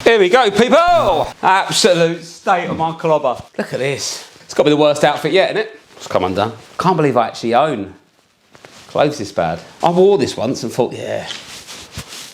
Here we go, people! Absolute state of my clobber. Look at this. It's got to be the worst outfit yet, isn't it? It's come undone. Can't believe I actually own clothes this bad. I wore this once and thought, yeah,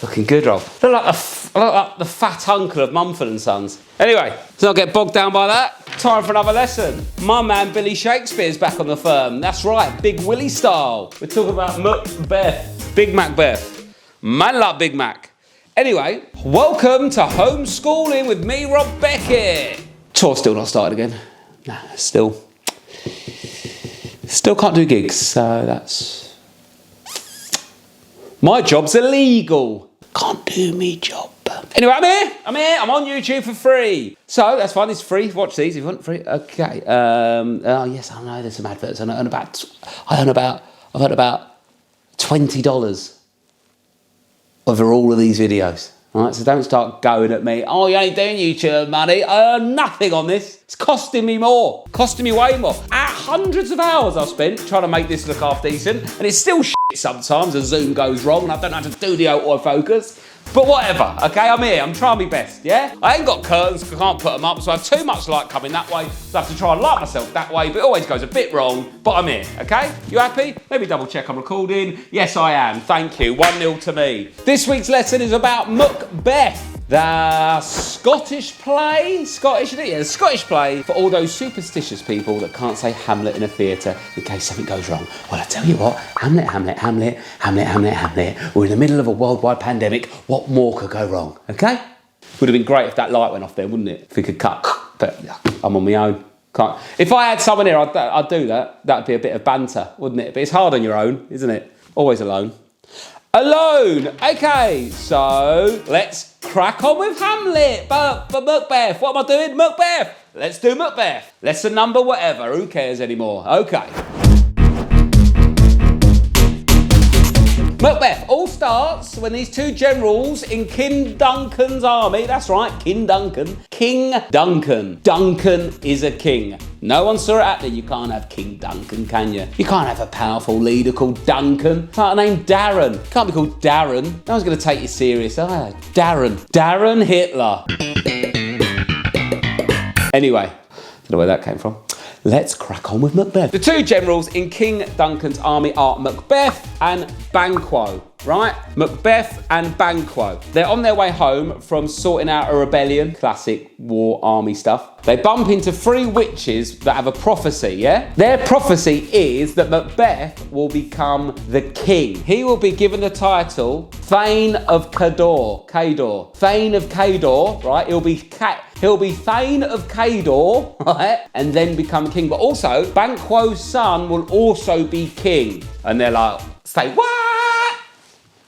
looking good, Rob. I look like the fat uncle of Mumford and Sons. Anyway, let's not get bogged down by that. Time for another lesson. My man Billy Shakespeare's back on the firm. That's right, Big Willie style. We're talking about Macbeth. Big Macbeth. Man like Big Mac. Anyway, welcome to homeschooling with me, Rob Beckett. Tour still not started again. Nah, still can't do gigs, so that's... My job's illegal. Can't do me job. Anyway, I'm here, I'm on YouTube for free. So, that's fine, it's free, watch these if you want free. Okay, oh yes, I know there's some adverts. I've heard about $20 over all of these videos. All right, so don't start going at me. Oh, you ain't doing YouTube money. I earn nothing on this. It's costing me more. Costing me way more. Hundreds of hours I've spent trying to make this look half decent, and it's still shit sometimes. The zoom goes wrong, and I don't know how to do the autofocus. But whatever, okay, I'm here, I'm trying my best, yeah? I ain't got curtains, I can't put them up, so I have too much light coming that way, so I have to try and light myself that way, but it always goes a bit wrong, but I'm here, okay? You happy? Maybe double check I'm recording. Yes, I am, thank you, 1-0 to me. This week's lesson is about Macbeth. The Scottish play, Scottish play for all those superstitious people that can't say Hamlet in a theatre in case something goes wrong. Well, I tell you what, Hamlet. We're in the middle of a worldwide pandemic. What more could go wrong, okay? Would have been great if that light went off there, wouldn't it? If we could cut, but I'm on my own. Can't. If I had someone here, I'd do that. That'd be a bit of banter, wouldn't it? But it's hard on your own, isn't it? Always alone. Alone! Okay, so let's crack on with Hamlet. But Macbeth, what am I doing? Macbeth! Let's do Macbeth. Lesson number whatever, who cares anymore? Okay. Macbeth all starts when these two generals in King Duncan's army, that's right, King Duncan. Duncan is a king. No one saw it happening. You can't have King Duncan, can you? You can't have a powerful leader called Duncan. It's like a name Darren. You can't be called Darren. No one's going to take you serious, are they? Darren Hitler. Anyway, don't know where that came from. Let's crack on with Macbeth. The two generals in King Duncan's army are Macbeth and Banquo, right? Macbeth and Banquo. They're on their way home from sorting out a rebellion, classic war army stuff. They bump into three witches that have a prophecy, yeah? Their prophecy is that Macbeth will become the king. He will be given the title Thane of Cawdor. Thane of Cawdor, right? He'll be Thane of Cawdor, right? And then become king. But also, Banquo's son will also be king. And they're like, say what?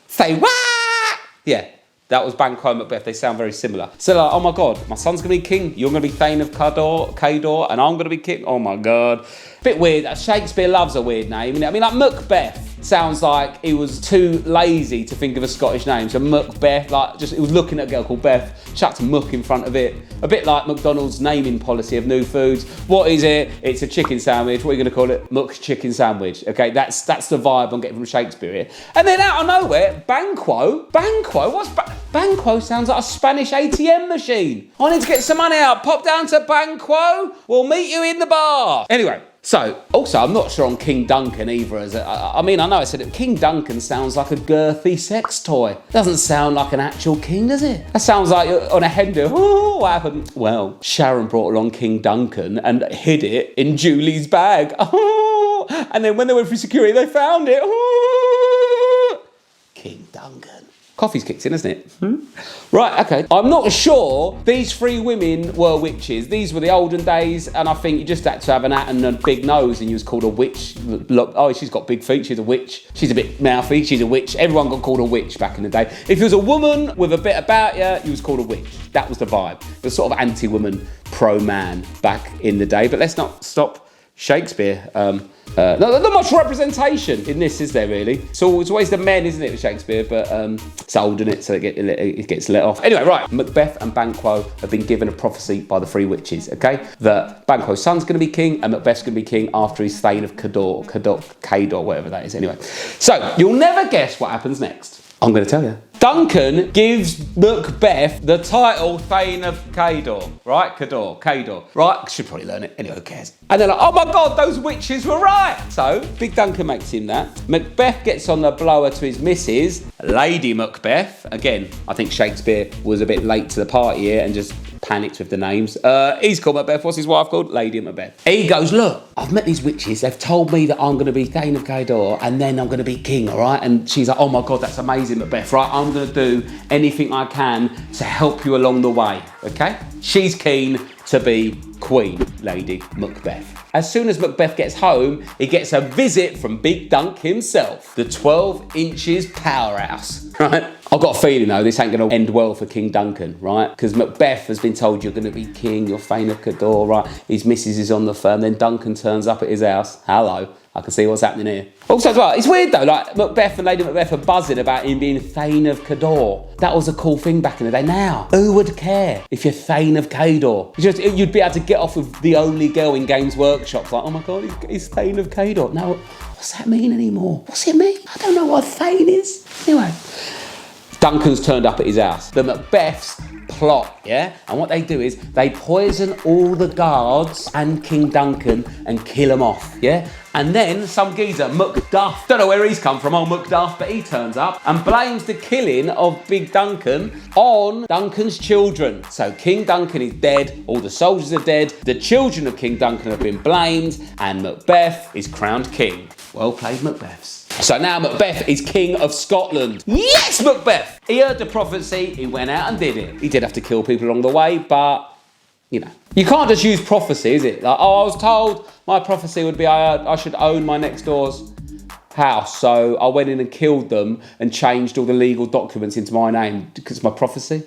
Say what? Yeah. That was Banquo and Macbeth. They sound very similar. So like, oh my God, my son's gonna be king. You're gonna be Thane of Cawdor, and I'm gonna be king. Oh my God. Bit weird. Shakespeare loves a weird name. I mean, like Macbeth sounds like he was too lazy to think of a Scottish name. So Macbeth, like he was looking at a girl called Beth, chucked muck in front of it. A bit like McDonald's naming policy of new foods. What is it? It's a chicken sandwich. What are you gonna call it? Muck chicken sandwich. Okay, that's the vibe I'm getting from Shakespeare here. And then out of nowhere, Banquo, Banquo sounds like a Spanish ATM machine. I need to get some money out. Pop down to Banquo. We'll meet you in the bar. Anyway, so also I'm not sure on King Duncan either. I mean, I know I said it. King Duncan sounds like a girthy sex toy. Doesn't sound like an actual king, does it? That sounds like on a hen do. Oh, what happened? Well, Sharon brought along King Duncan and hid it in Julie's bag. Oh, and then when they went through security, they found it. Oh, King Duncan. Coffee's kicked in, hasn't it? Right, okay. I'm not sure these three women were witches. These were the olden days, and I think you just had to have an hat and a big nose, and you was called a witch. Look, oh, she's got big feet, she's a witch. She's a bit mouthy, she's a witch. Everyone got called a witch back in the day. If you was a woman with a bit about you, you was called a witch. That was the vibe. It was sort of anti-woman, pro-man back in the day. But let's not stop Shakespeare. Not much representation in this, is there really? So it's always the men, isn't it, with Shakespeare? But it's old, isn't it? So it gets let off. Anyway, right. Macbeth and Banquo have been given a prophecy by the three witches, okay? That Banquo's son's going to be king and Macbeth's going to be king after he's Thane of Cawdor, whatever that is. Anyway, so you'll never guess what happens next. I'm going to tell you. Duncan gives Macbeth the title Thane of Cawdor, right? Cawdor, right? Should probably learn it. Anyway, who cares? And they're like, oh my God, those witches were right. So Big Duncan makes him that. Macbeth gets on the blower to his missus, Lady Macbeth. Again, I think Shakespeare was a bit late to the party here and just panicked with the names. He's called Macbeth. What's his wife called? Lady Macbeth. He goes, look, I've met these witches. They've told me that I'm going to be Thane of Cawdor and then I'm going to be king, all right? And she's like, oh my God, that's amazing, Macbeth, right? I'm going to do anything I can to help you along the way, okay? She's keen to be Queen Lady Macbeth. As soon as Macbeth gets home, he gets a visit from Big Dunk himself, the 12 inches powerhouse, right? I've got a feeling though, this ain't gonna end well for King Duncan, right? Because Macbeth has been told you're gonna be king, you're Thane of Cawdor, right? His missus is on the throne, then Duncan turns up at his house. Hello, I can see what's happening here. Also as well, it's weird though, like Macbeth and Lady Macbeth are buzzing about him being Thane of Cawdor. That was a cool thing back in the day. Now, who would care if you're Thane of Cawdor? You'd be able to get off with the only girl in Games Workshop, like, oh my God, he's Thane of Cawdor. Now, what's that mean anymore? What's it mean? I don't know what Thane is. Anyway, Duncan's turned up at his house. The Macbeths plot, yeah? And what they do is they poison all the guards and King Duncan and kill them off, yeah? And then some geezer, Macduff, don't know where he's come from, old Macduff, but he turns up and blames the killing of Big Duncan on Duncan's children. So King Duncan is dead, all the soldiers are dead, the children of King Duncan have been blamed, and Macbeth is crowned king. Well played, Macbeths. So now Macbeth is king of Scotland. Yes, Macbeth! He heard the prophecy, he went out and did it. He did have to kill people along the way, but, you know. You can't just use prophecy, is it? Like, oh, I was told my prophecy would be I should own my next door's house, so I went in and killed them and changed all the legal documents into my name because my prophecy.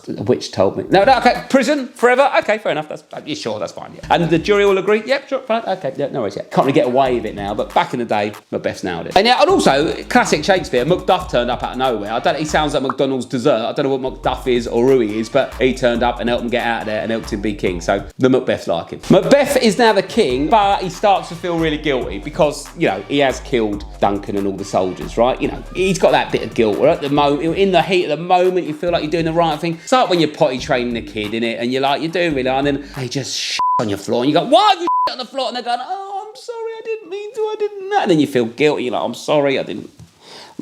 A witch told me. No, okay, prison forever. Okay, fair enough. Sure, that's fine. Yeah. And the jury all agree. Yep, sure, fine. Okay, yeah, no worries. Yeah. Can't really get away with it now, but back in the day, Macbeth's nailed it. And also classic Shakespeare. Macduff turned up out of nowhere. He sounds like McDonald's dessert. I don't know what Macduff is or who he is, but he turned up and helped him get out of there and helped him be king. So the Macbeths like him. Macbeth is now the king, but he starts to feel really guilty because he has killed Duncan and all the soldiers, right? He's got that bit of guilt. Where at the moment, in the heat of the moment, you feel like you're doing the right thing. It's like when you're potty training a kid, innit? And you're doing really hard, and then they just shit on your floor, and you go, why have you shit on the floor? And they're going, oh, I'm sorry, I didn't mean to, I didn't. And then you feel guilty, you're like, I'm sorry, I'm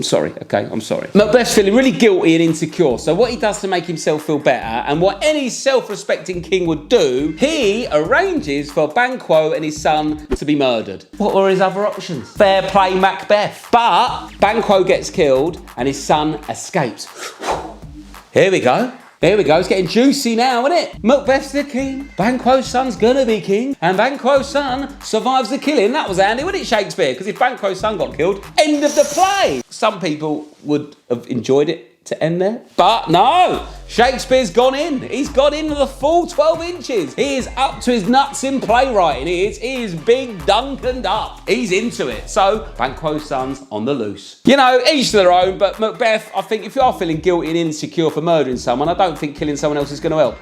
sorry, okay, I'm sorry. Macbeth's feeling really guilty and insecure, so what he does to make himself feel better, and what any self-respecting king would do, he arranges for Banquo and his son to be murdered. What were his other options? Fair play, Macbeth. But Banquo gets killed, and his son escapes. Here we go. It's getting juicy now, isn't it? Macbeth's the king, Banquo's son's gonna be king, and Banquo's son survives the killing. That was handy, wasn't it, Shakespeare? Because if Banquo's son got killed, end of the play. Some people would have enjoyed it to end there, but no, Shakespeare's gone in. He's gone in with a full 12 inches. He is up to his nuts in playwriting. He is Big Duncaned up. He's into it. So Banquo's son's on the loose. Each to their own, but Macbeth, I think if you are feeling guilty and insecure for murdering someone, I don't think killing someone else is going to help.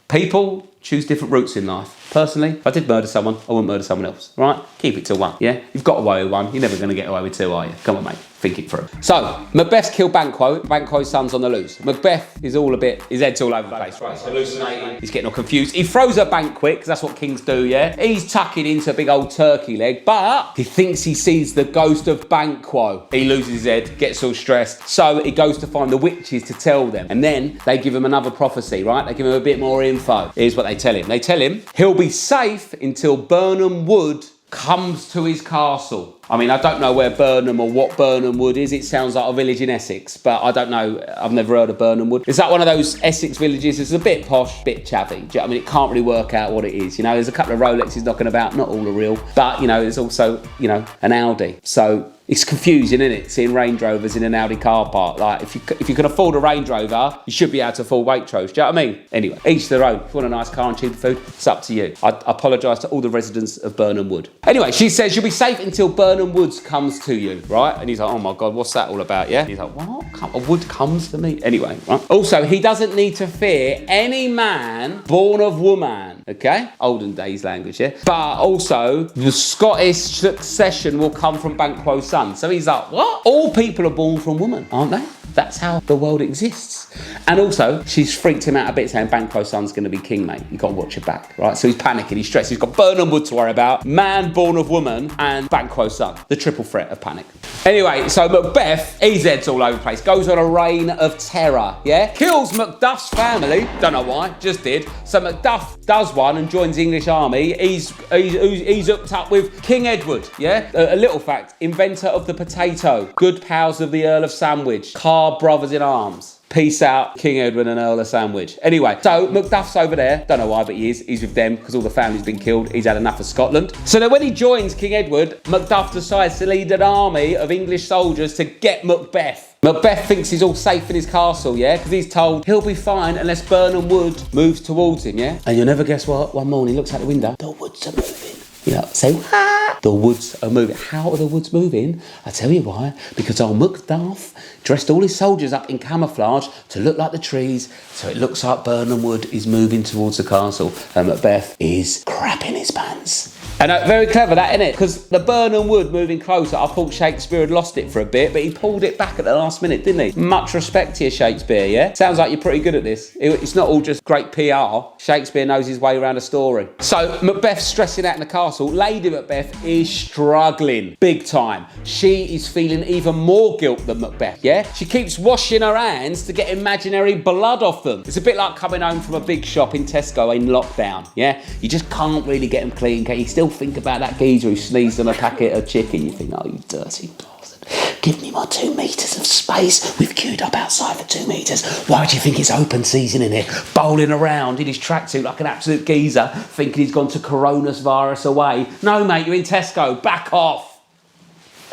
People choose different routes in life. Personally, if I did murder someone, I wouldn't murder someone else, right? Keep it to one, yeah? You've got away with one, you're never going to get away with two, are you? Come on, mate, think it through. So, Macbeth's killed Banquo, Banquo's son's on the loose. Macbeth is his head's all over the place, right? He's hallucinating, he's getting all confused. He throws a banquet, because that's what kings do, yeah? He's tucking into a big old turkey leg, but he thinks he sees the ghost of Banquo. He loses his head, gets all stressed, so he goes to find the witches to tell them. And then they give him another prophecy, right? They give him a bit more info. Here's what they tell him. They tell him he'll be safe until Birnam Wood comes to his castle. I mean, I don't know where Burnham or what Burnham Wood is. It sounds like a village in Essex, but I don't know. I've never heard of Burnham Wood. Is that one of those Essex villages? It's a bit posh, bit chavvy. Do you know what I mean? It can't really work out what it is. There's a couple of Rolexes knocking about, not all are real, but, there's also, an Audi. So it's confusing, isn't it? Seeing Range Rovers in an Audi car park. Like, if you can afford a Range Rover, you should be able to afford Waitrose. Do you know what I mean? Anyway, each their own. If you want a nice car and cheap food, it's up to you. I apologise to all the residents of Burnham Wood. Anyway, she says you'll be safe until Burnham Woods comes to you, right? And he's like, oh my God, what's that all about, yeah? He's like, what? A wood comes to me? Anyway, right? Also, he doesn't need to fear any man born of woman, okay? Olden days language, yeah? But also, the Scottish succession will come from Banquo's son. So he's like, what? All people are born from woman, aren't they? That's how the world exists. And also, she's freaked him out a bit saying Banquo's son's going to be king, mate. You've got to watch your back, right? So he's panicking, he's stressed. He's got Birnam Wood to worry about, man born of woman, and Banquo's son. The triple threat of panic. Anyway, so Macbeth, his head's all over the place, goes on a reign of terror, yeah? Kills Macduff's family, don't know why, just did. So Macduff does one and joins the English army. He's hooked up with King Edward, yeah? A little fact, inventor of the potato, good pals of the Earl of Sandwich, Carr brothers in arms. Peace out, King Edward and Earl of Sandwich. Anyway, so Macduff's over there. Don't know why, but he is. He's with them because all the family's been killed. He's had enough of Scotland. So then when he joins King Edward, Macduff decides to lead an army of English soldiers to get Macbeth. Macbeth thinks he's all safe in his castle, yeah? Because he's told he'll be fine unless Birnam Wood moves towards him, yeah? And you'll never guess what? One morning he looks out the window. The woods are moving. You know, say, what? The woods are moving. How are the woods moving? I tell you why. Because old Macduff dressed all his soldiers up in camouflage to look like the trees, so it looks like Birnam Wood is moving towards the castle, and Macbeth is crapping his pants. And very clever that, isn't it? Because the Birnam Wood moving closer, I thought Shakespeare had lost it for a bit, but he pulled it back at the last minute, didn't he? Much respect to you, Shakespeare, yeah? Sounds like you're pretty good at this. It's not all just great PR. Shakespeare knows his way around a story. So Macbeth's stressing out in the castle. Lady Macbeth is struggling big time. She is feeling even more guilt than Macbeth, yeah? She keeps washing her hands to get imaginary blood off them. It's a bit like coming home from a big shop in Tesco in lockdown, yeah? You just can't really get them clean, can you? Still think about that geezer who sneezed on a packet of chicken. You think, oh, you dirty bastard. Give me my 2 metres of space. We've queued up outside for 2 metres. Why do you think it's open season in here? Bowling around in his tracksuit like an absolute geezer, thinking he's gone to coronavirus away. No, mate, you're in Tesco. Back off.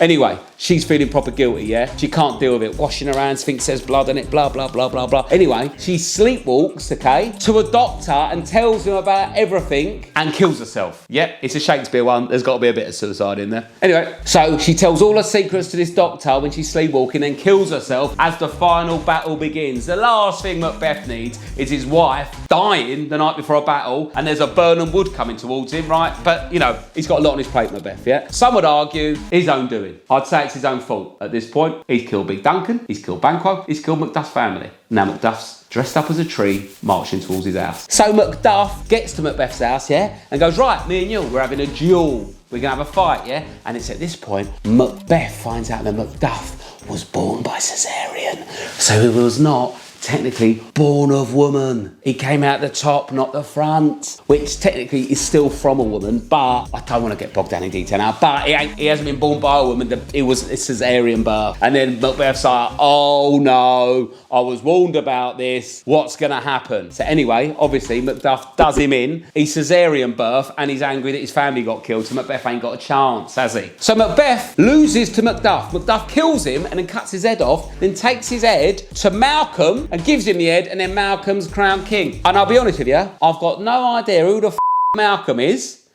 Anyway, she's feeling proper guilty, yeah? She can't deal with it. Washing her hands, thinks there's blood in it, blah, blah, blah, blah, blah. Anyway, she sleepwalks, okay, to a doctor and tells him about everything and kills herself. Yep, it's a Shakespeare one. There's got to be a bit of suicide in there. Anyway, so she tells all her secrets to this doctor when she's sleepwalking, then kills herself as the final battle begins. The last thing Macbeth needs is his wife dying the night before a battle, and there's a Birnam Wood coming towards him, right? But, you know, he's got a lot on his plate, Macbeth, yeah? Some would argue his own doing. I'd say it's his own fault at this point. He's killed Big Duncan, he's killed Banquo, he's killed Macduff's family. Now Macduff's dressed up as a tree, marching towards his house. So Macduff gets to Macbeth's house, yeah, and goes, right, me and you, we're having a duel. We're going to have a fight, yeah? And it's at this point, Macbeth finds out that Macduff was born by caesarean. So he was not technically born of woman. He came out the top, not the front, which technically is still from a woman, but I don't want to get bogged down in detail now, but he hasn't been born by a woman. It was a caesarean birth. And then Macbeth's like, oh no, I was warned about this. What's going to happen? So anyway, obviously Macduff does him in. He's caesarean birth and he's angry that his family got killed, so Macbeth ain't got a chance, has he? So Macbeth loses to Macduff. Macduff kills him and then cuts his head off, then takes his head to Malcolm and gives him the head, and then Malcolm's crowned king. And I'll be honest with you, I've got no idea who the Malcolm is.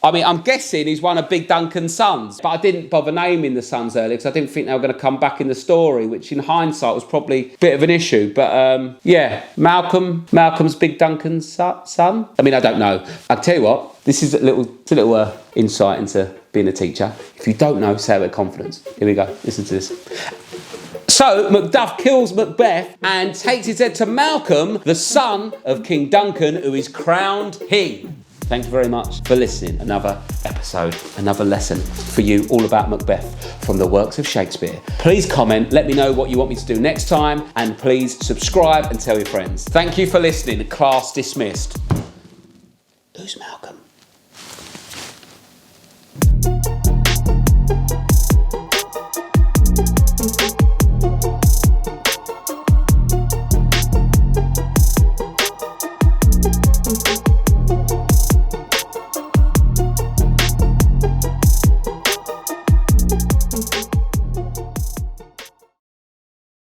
I mean, I'm guessing he's one of Big Duncan's sons, but I didn't bother naming the sons earlier because I didn't think they were going to come back in the story, which in hindsight was probably a bit of an issue. But yeah, Malcolm's Big Duncan's son. I mean, I don't know. I'll tell you what, this is a little insight into being a teacher. If you don't know, say it with confidence. Here we go. Listen to this. So Macduff kills Macbeth and takes his head to Malcolm, the son of King Duncan, who is crowned king. Thank you very much for listening. Another episode, another lesson for you all about Macbeth from the works of Shakespeare. Please comment, let me know what you want me to do next time, and please subscribe and tell your friends. Thank you for listening. Class dismissed. Who's Malcolm?